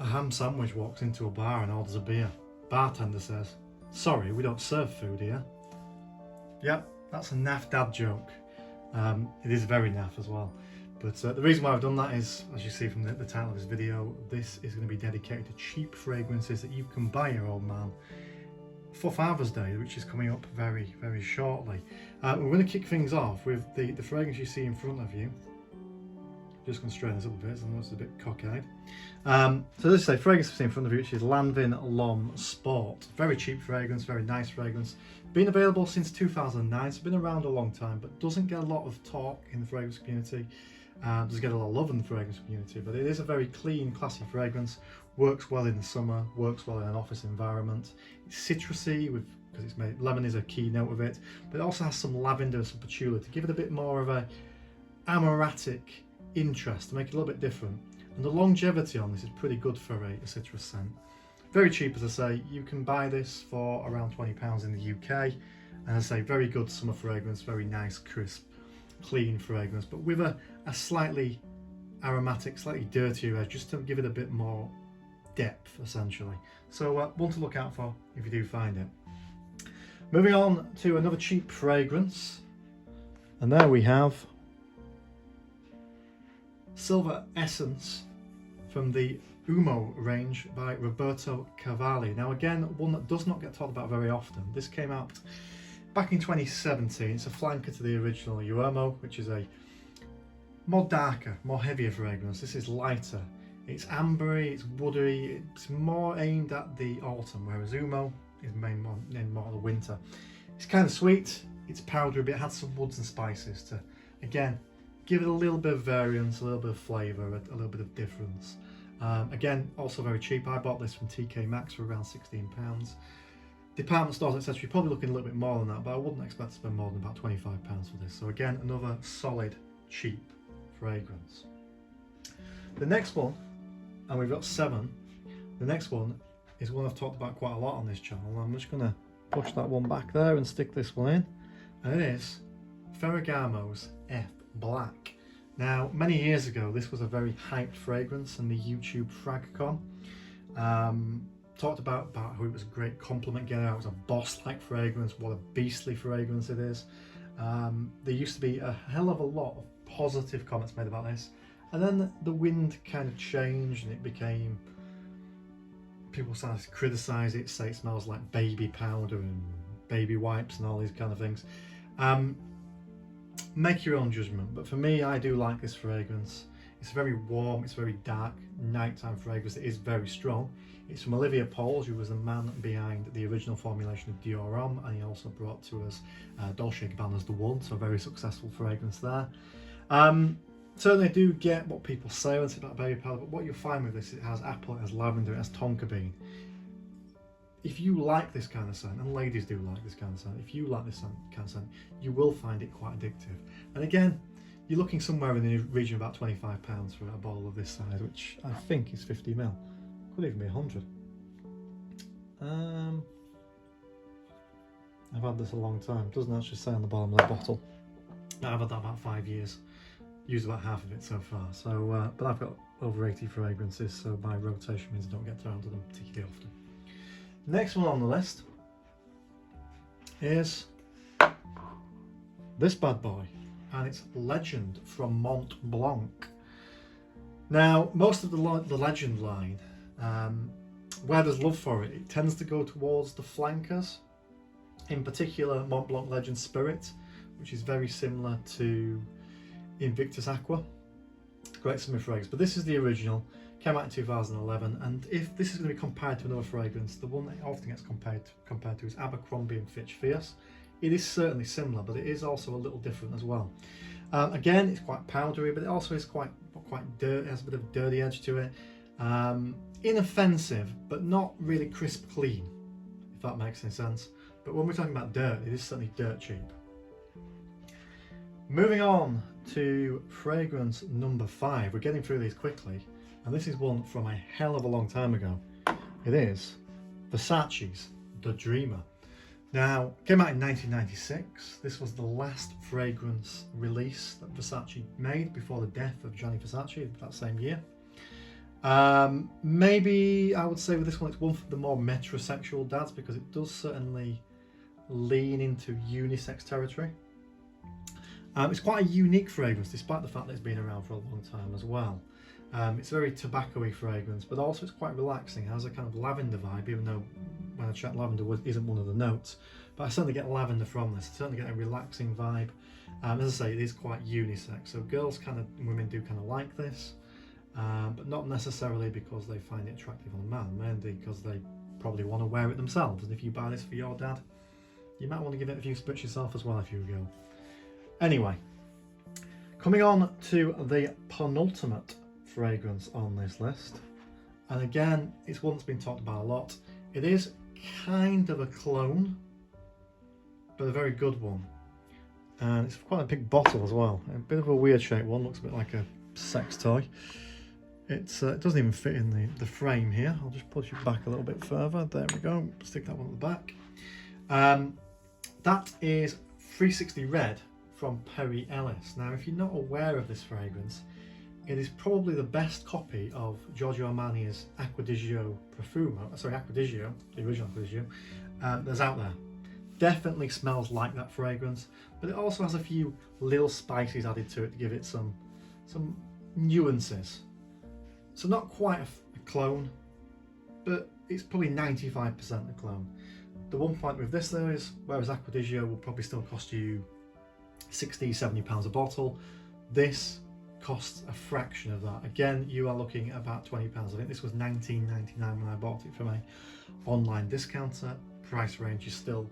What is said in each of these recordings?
A ham sandwich walks into a bar and orders a beer. Bartender says, "Sorry, we don't serve food here." Yep, that's a naff dad joke. It is very naff as well. But the reason why I've done that is, as you see from the title of this video, this is going to be dedicated to cheap fragrances that you can buy your old man for Father's Day, which is coming up very, very shortly. We're going to kick things off with the fragrance you see in front of you. Just going to straighten this up a bit, so I know it's a bit cockeyed. So this is a fragrance you see in front of you, which is Lanvin Lom Sport. Very cheap fragrance, very nice fragrance. Been available since 2009, so been around a long time, but doesn't get a lot of talk in the fragrance community. Doesn't get a lot of love in the fragrance community, but it is a very clean, classy fragrance. Works well in the summer, works well in an office environment. It's citrusy, because it's made, lemon is a key note of it, but it also has some lavender and some patchouli to give it a bit more of a aromatic interest, to make it a little bit different. And the longevity on this is pretty good for a citrus scent. Very cheap, as I say. You can buy this for around £20 in the UK, and as I say, very good summer fragrance, very nice, crisp, clean fragrance, but with a slightly aromatic, slightly dirtier edge, just to give it a bit more depth, essentially. So one to look out for if you do find it. Moving on to another cheap fragrance, and there we have Silver Essence from the Umo range by Roberto Cavalli. Now again, one that does not get talked about very often. This came out back in 2017. It's a flanker to the original Uomo, which is a more darker, more heavier fragrance. This is lighter. It's ambery, it's woody, it's more aimed at the autumn, whereas Umo is aimed more at the winter. It's kind of sweet, it's powdery, but it has some woods and spices to, again, give it a little bit of variance, a little bit of flavour, a little bit of difference. Again, also very cheap. I bought this from TK Maxx for around £16. Department stores, etc., you're probably looking a little bit more than that, but I wouldn't expect to spend more than about £25 for this. So again, another solid, cheap fragrance. The next one, and we've got 7, the next one is one I've talked about quite a lot on this channel. I'm just going to push that one back there and stick this one in, and it is Ferragamos F Black. Now, many years ago, this was a very hyped fragrance in the YouTube Fragcom. Talked about how it was a great compliment getter. It was a boss-like fragrance. What a beastly fragrance it is. There used to be a hell of a lot of positive comments made about this, and then the wind kind of changed and it became, people started to criticise it, say it smells like baby powder and baby wipes and all these kind of things. Make your own judgment, but for me, I do like this fragrance. It's very warm, it's very dark, nighttime fragrance. It is very strong. It's from Olivier Pauls, who was the man behind the original formulation of Dior Homme, and he also brought to us Dolce & Gabbana's The One, so a very successful fragrance there. Certainly I do get what people say when it's about baby powder, but what you'll find with this, it has apple, it has lavender, it has tonka bean. If you like this kind of scent, and ladies do like this kind of scent, if you like this kind of scent, you will find it quite addictive. And again, you're looking somewhere in the region of about £25 for a bottle of this size, which I think is 50ml. Could even be 100. I've had this a long time. It doesn't actually say on the bottom of the bottle. I've had that about 5 years. Used about half of it so far. So, but I've got over 80 fragrances, so my rotation means I don't get around to them particularly often. Next one on the list is this bad boy, and it's Legend from Mont Blanc. Now, most of the Legend line, where there's love for it, it tends to go towards the flankers. In particular, Mont Blanc Legend Spirit, which is very similar to Invictus Aqua. Great summer fragrance, but this is the original. Came out in 2011, and if this is going to be compared to another fragrance, the one that often gets compared to is Abercrombie and Fitch Fierce. It is certainly similar, but it is also a little different as well. Again, it's quite powdery, but it also is quite dirty. It has a bit of a dirty edge to it. Inoffensive, but not really crisp clean, if that makes any sense. But when we're talking about dirt, it is certainly dirt cheap. Moving on to fragrance number 5. We're getting through these quickly. And this is one from a hell of a long time ago. It is Versace's The Dreamer. Now, it came out in 1996. This was the last fragrance release that Versace made before the death of Gianni Versace that same year. Maybe I would say with this one, it's one for the more metrosexual dads, because it does certainly lean into unisex territory. It's quite a unique fragrance, despite the fact that it's been around for a long time as well. It's a very tobacco-y fragrance, but also it's quite relaxing. It has a kind of lavender vibe, even though when I checked, lavender isn't one of the notes. But I certainly get lavender from this. I certainly get a relaxing vibe. As I say, it is quite unisex, so girls women do kind of like this, but not necessarily because they find it attractive on a man, mainly because they probably want to wear it themselves. And if you buy this for your dad, you might want to give it a few spritz yourself as well if you're a girl. Anyway, coming on to the penultimate fragrance on this list, and again, it's one that's been talked about a lot. It is kind of a clone, but a very good one. And it's quite a big bottle as well. A bit of a weird shaped one, looks a bit like a sex toy. It doesn't even fit in the frame here. I'll just push it back a little bit further. There we go, stick that one at the back. That is 360 Red from Perry Ellis. Now, if you're not aware of this fragrance, it is probably the best copy of Giorgio Armani's Acqua di Gio Profumo, Acqua di Gio, the original Acqua di Gio, that's out there. Definitely smells like that fragrance, but it also has a few little spices added to it to give it some nuances. So not quite a clone, but it's probably 95% a clone. The one point with this though is, whereas Acqua di Gio will probably still cost you £60–70 a bottle, this costs a fraction of that. Again, you are looking at about £20. I think this was £19.99 when I bought it from a online discounter. Price range is still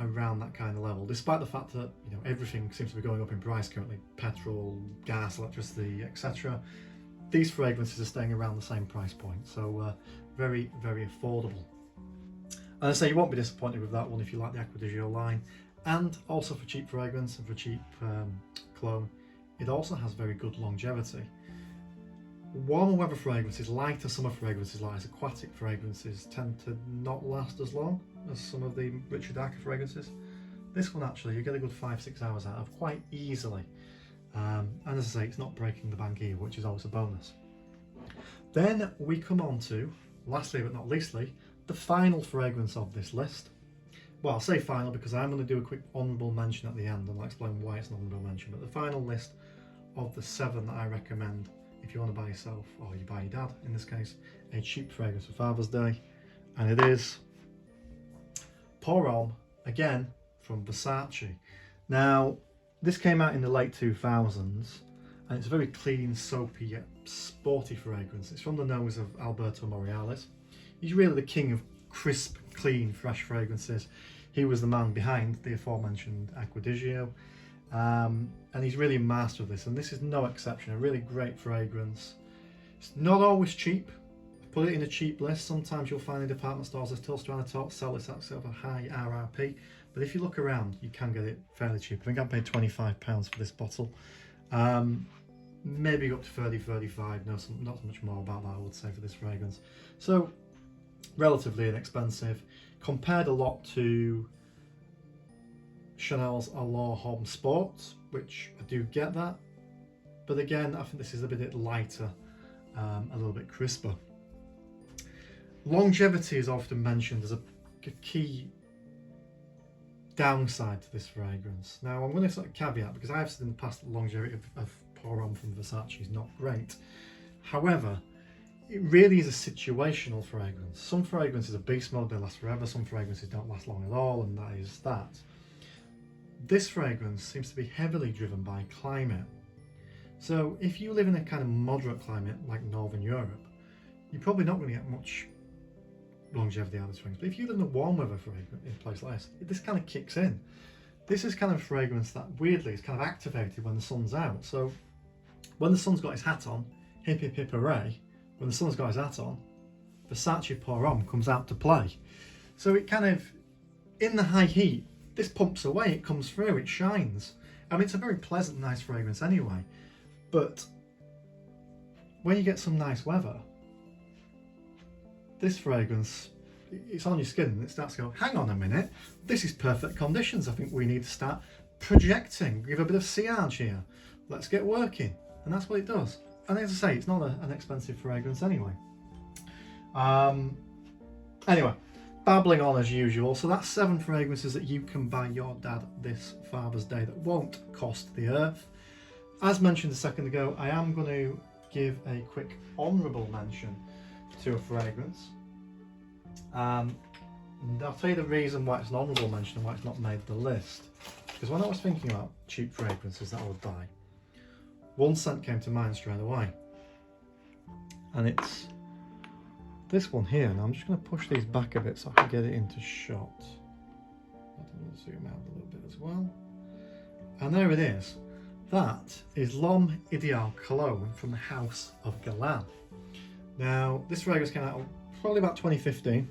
around that kind of level, despite the fact that, you know, everything seems to be going up in price currently. Petrol, gas, electricity, etc. These fragrances are staying around the same price point, so very, very affordable. And I say you won't be disappointed with that one if you like the Acqua di Gio line. And also for cheap fragrance and for cheap cologne, it also has very good longevity. Warmer weather fragrances, lighter summer fragrances like aquatic fragrances, tend to not last as long as some of the richer, darker fragrances. This one actually you get a good 5–6 hours out of quite easily. And as I say, it's not breaking the bank either, which is always a bonus. Then we come on to, lastly but not leastly, the final fragrance of this list. Well, I'll say final because I'm going to do a quick honourable mention at the end, and I'll explain why it's an honourable mention. But the final list of the 7 that I recommend if you want to buy yourself, or you buy your dad in this case, a cheap fragrance for Father's Day, and it is Pour Homme, again from Versace. Now, this came out in the late 2000s, and it's a very clean, soapy, yet sporty fragrance. It's from the nose of Alberto Moreales. He's really the king of crisp, clean, fresh fragrances. He was the man behind the aforementioned Acqua di Gio, and he's really a master of this, and this is no exception. A really great fragrance. It's not always cheap. Put it in a cheap list. Sometimes you'll find in department stores they're still trying to sell this at sort of a high RRP, but if you look around, you can get it fairly cheap. I think I paid £25 for this bottle. Maybe up to 30–35. No, not much more about that, I would say, for this fragrance. So relatively inexpensive, compared a lot to Chanel's Lanvin Lom Sport, which I do get that, but again I think this is a bit lighter, a little bit crisper. Longevity is often mentioned as a key downside to this fragrance. Now I'm going to sort of caveat, because I have said in the past that the longevity of Pour Homme from Versace is not great. However, it really is a situational fragrance. Some fragrances are beast mode, they last forever. Some fragrances don't last long at all, and that is that. This fragrance seems to be heavily driven by climate. So if you live in a kind of moderate climate like Northern Europe, you're probably not going to get much longevity out of this fragrance. But if you live in a warm weather fragrance in a place like this kind of kicks in. This is kind of fragrance that weirdly is kind of activated when the sun's out. So when the sun's got his hat on, hip hip hip hooray, when the sun's got his hat on, Versace Pour Homme comes out to play. So it kind of, in the high heat, this pumps away, it comes through, it shines. I mean, it's a very pleasant, nice fragrance anyway. But when you get some nice weather, this fragrance, it's on your skin and it starts to go, hang on a minute, this is perfect conditions. I think we need to start projecting, give a bit of sillage here. Let's get working. And that's what it does. and as I say, it's not an expensive fragrance anyway. Anyway, babbling on as usual. So that's 7 fragrances that you can buy your dad this Father's Day that won't cost the earth. As mentioned a second ago, I am going to give a quick honourable mention to a fragrance. And I'll tell you the reason why it's an honourable mention and why it's not made the list. Because when I was thinking about cheap fragrances that I would buy, one scent came to mind straight away. And it's this one here. And I'm just going to push these back a bit so I can get it into shot. I'm going to zoom out a little bit as well. And there it is. That is L'Homme Ideal Cologne from the House of Galan. Now, this fragrance came out probably about 2015.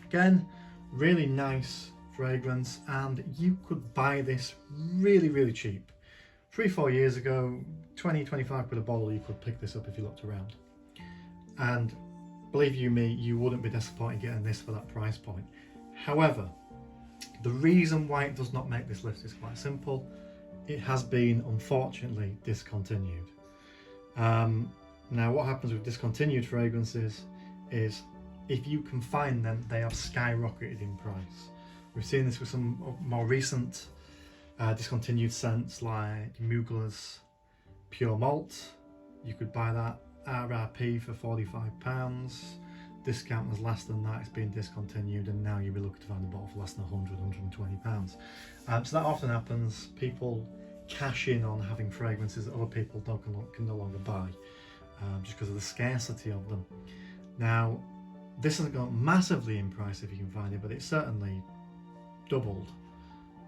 Again, really nice fragrance, and you could buy this really cheap. 3-4 years ago, 20-25 quid a bottle, you could pick this up if you looked around. And believe you me, you wouldn't be disappointed getting this for that price point. However, the reason why it does not make this list is quite simple. It has been, unfortunately, discontinued. Now, what happens with discontinued fragrances is if you can find them, they have skyrocketed in price. We've seen this with some more recent discontinued scents like Mugler's Pure Malt. You could buy that RRP for £45. Discount was less than that, it's been discontinued, and now you'll be looking to find a bottle for less than £100–120. So that often happens. People cash in on having fragrances that other people can no longer buy, just because of the scarcity of them. Now, this hasn't gone massively in price if you can find it, but it's certainly doubled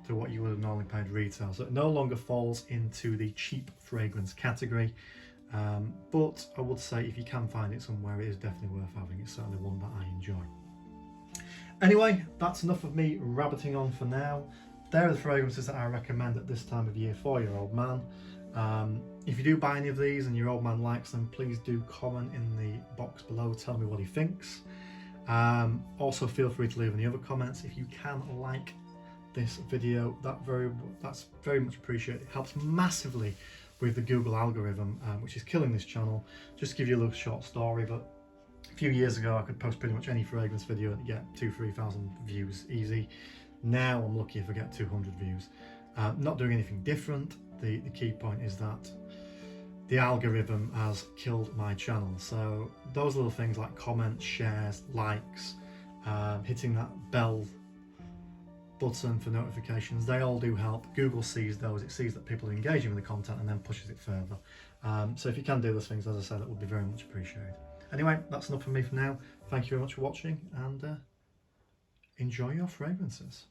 to what you would have normally paid retail. So it no longer falls into the cheap fragrance category. But I would say if you can find it somewhere, it is definitely worth having. It's certainly one that I enjoy. Anyway, that's enough of me rabbiting on for now. There are the fragrances that I recommend at this time of year for your old man. If you do buy any of these and your old man likes them, please do comment in the box below, tell me what he thinks. Also feel free to leave any other comments. If you can like this video, that's very much appreciated. It helps massively with the Google algorithm, which is killing this channel. Just to give you a little short story, but a few years ago I could post pretty much any fragrance video and get 2–3,000 views easy. Now I'm lucky if I get 200 views. Not doing anything different. The key point is that the algorithm has killed my channel. So those little things like comments, shares, likes, hitting that bell button for notifications, they all do help. Google sees those, it sees that people are engaging with the content and then pushes it further. So if you can do those things, as I said, that would be very much appreciated. Anyway, that's enough from me for now. Thank you very much for watching, and enjoy your fragrances.